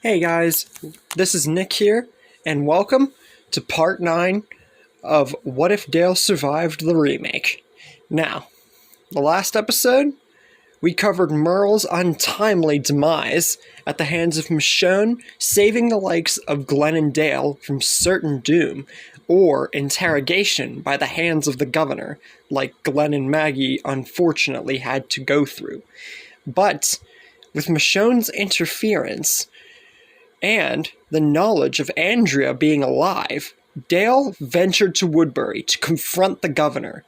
Hey guys, this is Nick here, and welcome to part 9 of What If Dale Survived the Remake. Now, the last episode, we covered Merle's untimely demise at the hands of Michonne, saving the likes of Glenn and Dale from certain doom, or interrogation by the hands of the governor, like Glenn and Maggie unfortunately had to go through. But, with Michonne's interference, and the knowledge of Andrea being alive, Dale ventured to Woodbury to confront the governor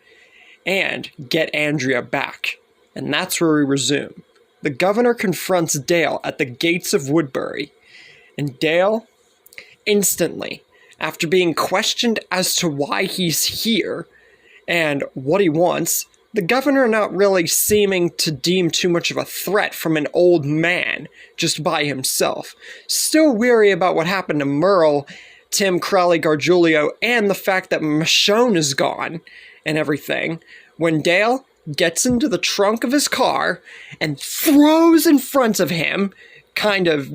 and get Andrea back. And that's where we resume. The governor confronts Dale at the gates of Woodbury, and Dale, instantly, after being questioned as to why he's here and what he wants, the governor not really seeming to deem too much of a threat from an old man just by himself. Still weary about what happened to Merle, Tim, Crowley, Gargiulio, and the fact that Michonne is gone and everything, when Dale gets into the trunk of his car and throws in front of him, kind of,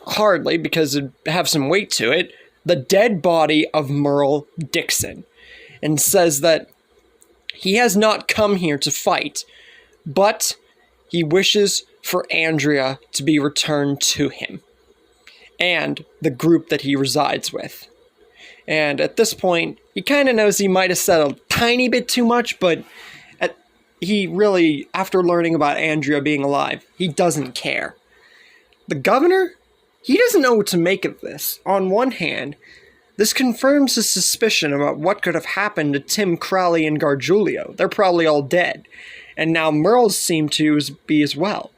hardly because it have some weight to it, the dead body of Merle Dixon, and says that he has not come here to fight, but he wishes for Andrea to be returned to him and the group that he resides with. And at this point, he kind of knows he might have said a tiny bit too much, but he really, after learning about Andrea being alive, he doesn't care. The governor, he doesn't know what to make of this. On one hand, this confirms his suspicion about what could have happened to Tim, Crowley, and Gargiulio. They're probably all dead. And now Merle's seem to be as well.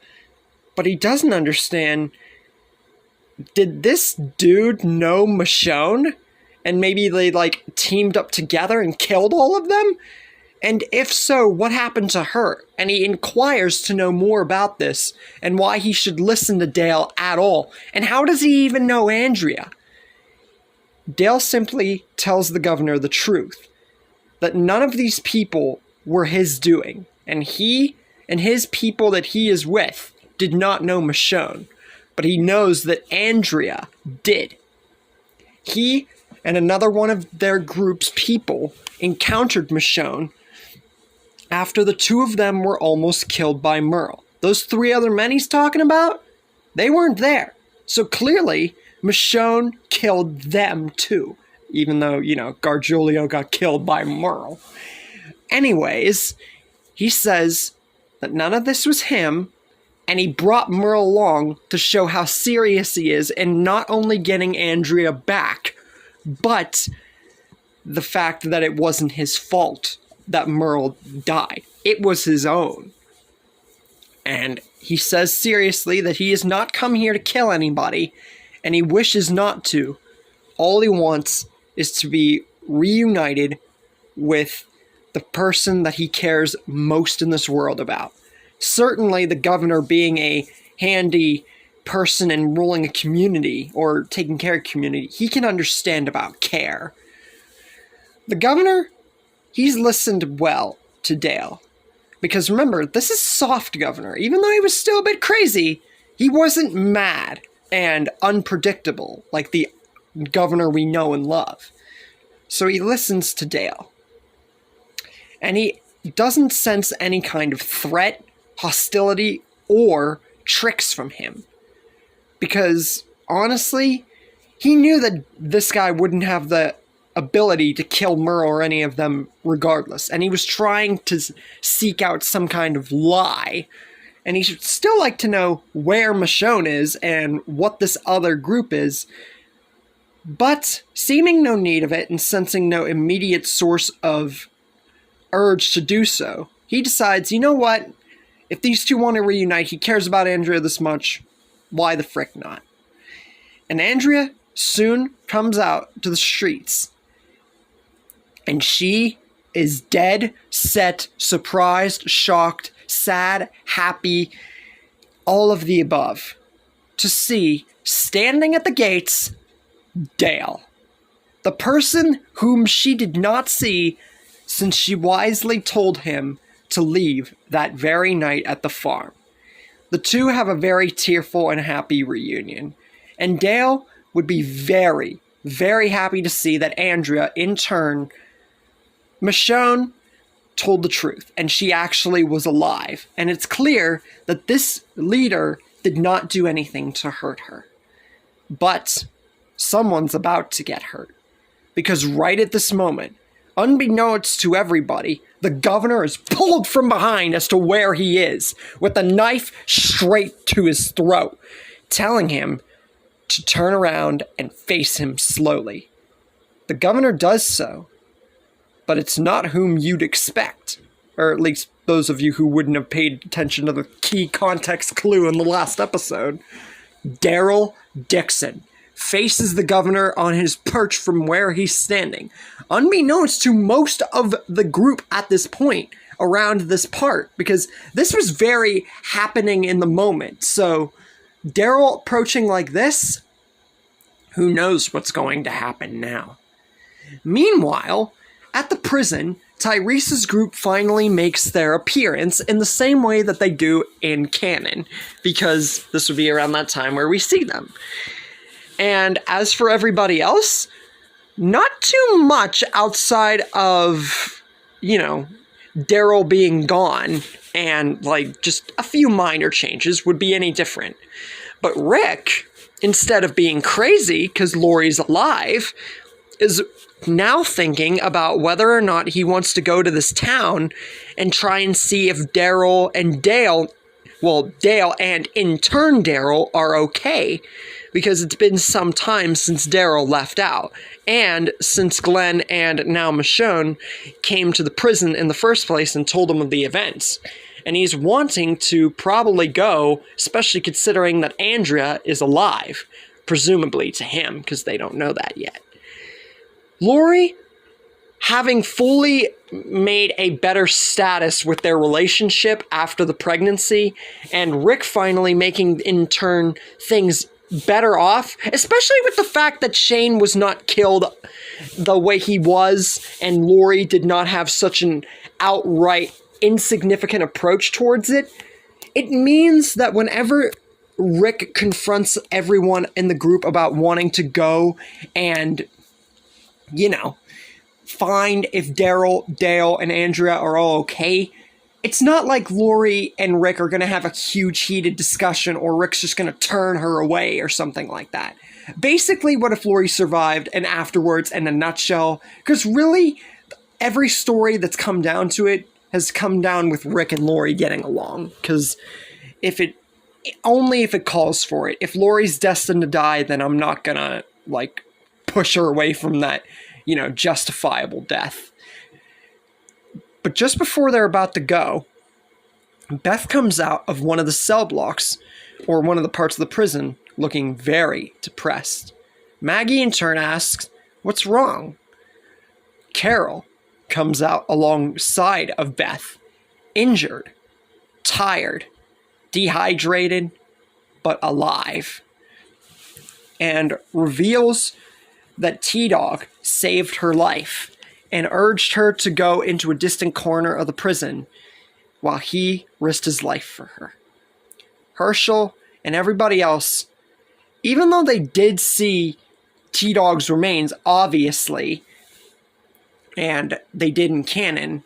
But he doesn't understand, did this dude know Michonne? And maybe they, teamed up together and killed all of them? And if so, what happened to her? And he inquires to know more about this, and why he should listen to Dale at all. And how does he even know Andrea? Dale simply tells the governor the truth, that none of these people were his doing, and he and his people that he is with did not know Michonne, but he knows that Andrea did. He and another one of their group's people encountered Michonne after the two of them were almost killed by Merle. Those three other men he's talking about, they weren't there. So clearly, Michonne killed them too, even though, Gargiulio got killed by Merle. Anyways, he says that none of this was him, and he brought Merle along to show how serious he is in not only getting Andrea back, but the fact that it wasn't his fault that Merle died. It was his own. And he says seriously that he has not come here to kill anybody, and he wishes not to. All he wants is to be reunited with the person that he cares most in this world about. Certainly the governor being a handy person in ruling a community or taking care of a community, he can understand about care. The governor, he's listened well to Dale. Because remember, this is soft governor. Even though he was still a bit crazy, he wasn't mad and unpredictable like the governor we know and love. So he listens to Dale. And he doesn't sense any kind of threat, hostility, or tricks from him. Because, honestly, he knew that this guy wouldn't have the ability to kill Merle or any of them regardless. And he was trying to seek out some kind of lie. And he should still like to know where Michonne is and what this other group is. But, seeming no need of it and sensing no immediate source of urge to do so, he decides, you know what? If these two want to reunite, he cares about Andrea this much, why the frick not? And Andrea soon comes out to the streets. And she is dead, set, surprised, shocked, sad, happy, all of the above, to see, standing at the gates, Dale. The person whom she did not see since she wisely told him to leave that very night at the farm. The two have a very tearful and happy reunion, And Dale would be very, very happy to see that Andrea, in turn, Michonne told the truth, and she actually was alive. And it's clear that this leader did not do anything to hurt her. But someone's about to get hurt. Because right at this moment, unbeknownst to everybody, the governor is pulled from behind as to where he is, with a knife straight to his throat, telling him to turn around and face him slowly. The governor does so, but it's not whom you'd expect, or at least those of you who wouldn't have paid attention to the key context clue in the last episode. Daryl Dixon faces the governor on his perch from where he's standing, unbeknownst to most of the group at this point around this part, because this was very happening in the moment. So Daryl approaching like this, who knows what's going to happen now? Meanwhile, at the prison, Tyrese's group finally makes their appearance in the same way that they do in canon, because this would be around that time where we see them. And as for everybody else, not too much outside of, Daryl being gone and, just a few minor changes would be any different. But Rick, instead of being crazy because Lori's alive, is now thinking about whether or not he wants to go to this town and try and see if Daryl and Dale and in turn Daryl are okay, because it's been some time since Daryl left out, and since Glenn and now Michonne came to the prison in the first place and told him of the events. And he's wanting to probably go, especially considering that Andrea is alive, presumably to him, because they don't know that yet. Lori, having fully made a better status with their relationship after the pregnancy, and Rick finally making, in turn, things better off, especially with the fact that Shane was not killed the way he was, and Lori did not have such an outright insignificant approach towards it, it means that whenever Rick confronts everyone in the group about wanting to go and find if Daryl, Dale, and Andrea are all okay, it's not like Lori and Rick are going to have a huge heated discussion or Rick's just going to turn her away or something like that. Basically, what if Lori survived, and afterwards, in a nutshell, because really, every story that's come down to it has come down with Rick and Lori getting along, because only if it calls for it. If Lori's destined to die, then I'm not going to, push her away from that, justifiable death. But just before they're about to go, Beth comes out of one of the cell blocks, or one of the parts of the prison, looking very depressed. Maggie in turn asks, "What's wrong?" Carol comes out alongside of Beth, injured, tired, dehydrated, but alive, and reveals that T-Dog saved her life and urged her to go into a distant corner of the prison while he risked his life for her. Herschel and everybody else, even though they did see T-Dog's remains, obviously, and they did in canon,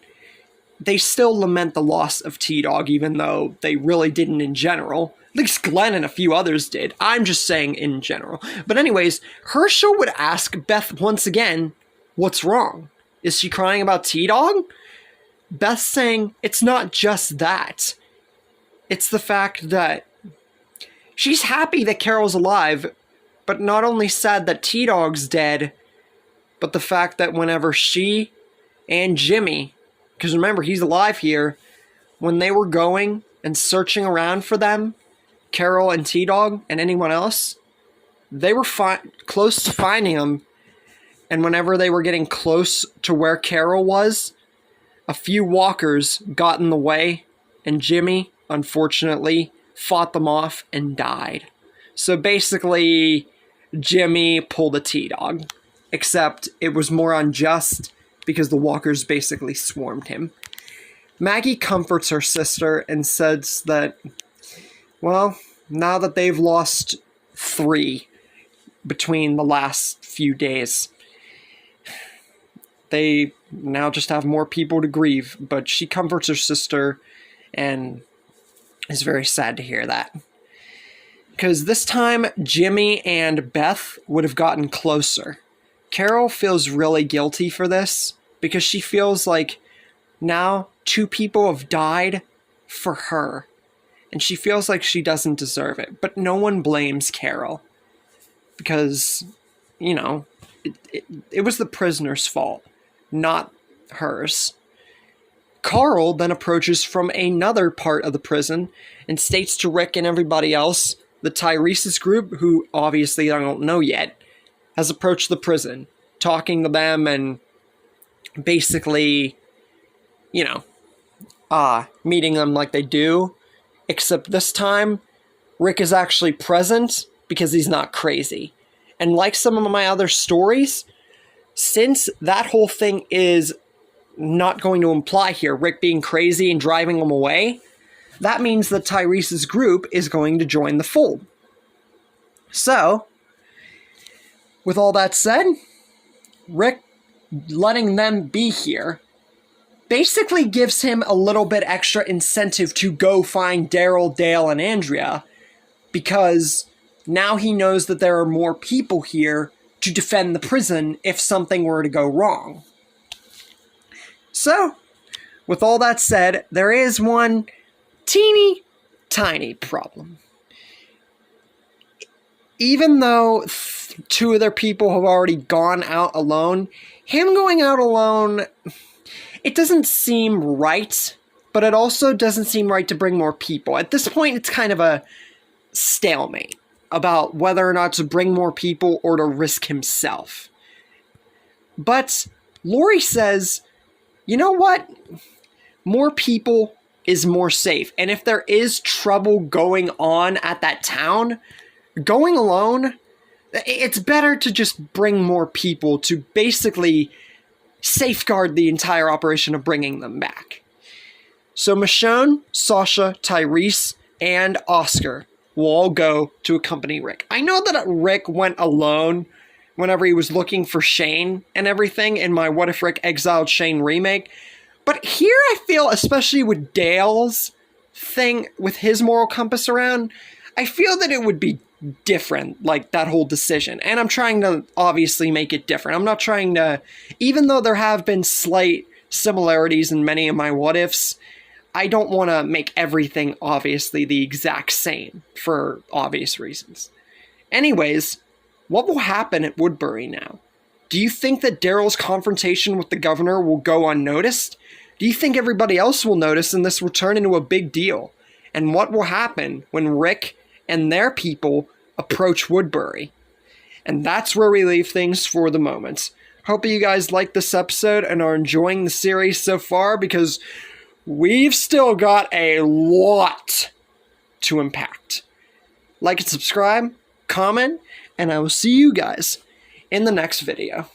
they still lament the loss of T-Dog, even though they really didn't in general. At least Glenn and a few others did. I'm just saying in general. But anyways, Herschel would ask Beth once again, "What's wrong? Is she crying about T-Dog?" Beth saying, "It's not just that. It's the fact that she's happy that Carol's alive, but not only sad that T-Dog's dead, but the fact that whenever she and Jimmy, because remember, he's alive here, when they were going and searching around for them, Carol and T-Dog and anyone else, they were close to finding them. And whenever they were getting close to where Carol was, a few walkers got in the way, and Jimmy, unfortunately, fought them off and died. So basically, Jimmy pulled a T-Dog, except it was more unjust because the walkers basically swarmed him. Maggie comforts her sister and says that, well, now that they've lost 3, between the last few days. They now just have more people to grieve, but she comforts her sister and is very sad to hear that. Because this time, Jimmy and Beth would have gotten closer. Carol feels really guilty for this because she feels like now 2 people have died for her. And she feels like she doesn't deserve it. But no one blames Carol. Because, you know, it was the prisoner's fault, not hers. Carl then approaches from another part of the prison and states to Rick and everybody else, the Tyrese's group, who obviously I don't know yet, has approached the prison, talking to them and basically, you know, meeting them like they do. Except this time, Rick is actually present because he's not crazy. And like some of my other stories, since that whole thing is not going to imply here, Rick being crazy and driving them away, that means that Tyrese's group is going to join the fold. So, with all that said, Rick letting them be here basically gives him a little bit extra incentive to go find Daryl, Dale, and Andrea, because now he knows that there are more people here to defend the prison if something were to go wrong. So, with all that said, there is one teeny tiny problem. Even though 2 of their people have already gone out alone, him going out alone, it doesn't seem right, but it also doesn't seem right to bring more people. At this point, it's kind of a stalemate about whether or not to bring more people or to risk himself. But Lori says, you know what? More people is more safe. And if there is trouble going on at that town, going alone, it's better to just bring more people to basically safeguard the entire operation of bringing them back. So Michonne, Sasha, Tyrese, and Oscar will all go to accompany Rick. I know that Rick went alone whenever he was looking for Shane and everything in my What If Rick Exiled Shane remake, but here I feel, especially with Dale's thing, with his moral compass around, I feel that it would be different, like that whole decision. And I'm trying to obviously make it different. I'm not trying to, even though there have been slight similarities in many of my what ifs, I don't want to make everything obviously the exact same for obvious reasons. Anyways, what will happen at Woodbury now? Do you think that Daryl's confrontation with the governor will go unnoticed? Do you think everybody else will notice and this will turn into a big deal? And what will happen when Rick and their people approach Woodbury? And that's where we leave things for the moment. Hope you guys like this episode and are enjoying the series so far, because we've still got a lot to impact. Like and subscribe, comment, and I will see you guys in the next video.